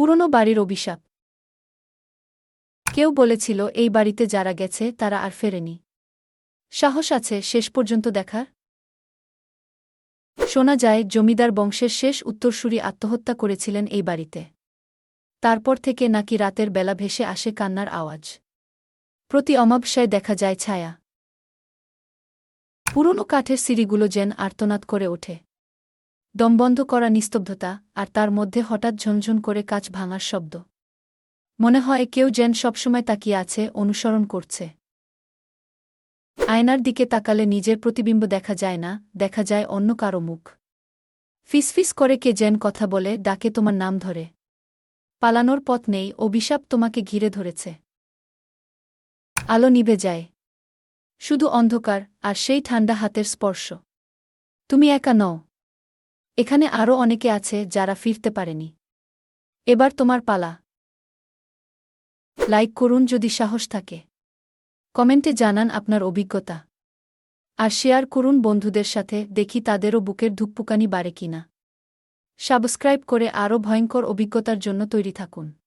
পুরনো বাড়ির অভিশাপ। কেউ বলেছিল এই বাড়িতে যারা গেছে তারা আর ফেরেনি। সাহস আছে শেষ পর্যন্ত দেখার? শোনা যায় জমিদার বংশের শেষ উত্তরসূরি আত্মহত্যা করেছিলেন এই বাড়িতে। তারপর থেকে নাকি রাতের বেলা ভেসে আসে কান্নার আওয়াজ। প্রতি অমাবস্যায় দেখা যায় ছায়া। পুরনো কাঠের সিঁড়িগুলো যেন আর্তনাদ করে ওঠে। দমবন্ধ করা নিস্তব্ধতা, আর তার মধ্যে হঠাৎ ঝনঝন করে কাঁচ ভাঙার শব্দ। মনে হয় কেউ যেন সবসময় তাকিয়ে আছে, অনুসরণ করছে। আয়নার দিকে তাকালে নিজের প্রতিবিম্ব দেখা যায় না, দেখা যায় অন্য কারো মুখ। ফিসফিস করে কে যেন কথা বলে, ডাকে তোমার নাম ধরে। পালানোর পথ নেই, অভিশাপ তোমাকে ঘিরে ধরেছে। আলো নিভে যায়। শুধু অন্ধকার, আর সেই ঠান্ডা হাতের স্পর্শ। তুমি একা নও। এখানে আরও অনেকে আছে যারা ফিরতে পারেনি। এবার তোমার পালা। লাইক করুন যদি সাহস থাকে। কমেন্টে জানান আপনার অভিজ্ঞতা। আর শেয়ার করুন বন্ধুদের সাথে, দেখি তাদেরও বুকের ধুকপুকানি বাড়ে কিনা। সাবস্ক্রাইব করে আরও ভয়ঙ্কর অভিজ্ঞতার জন্য তৈরি থাকুন।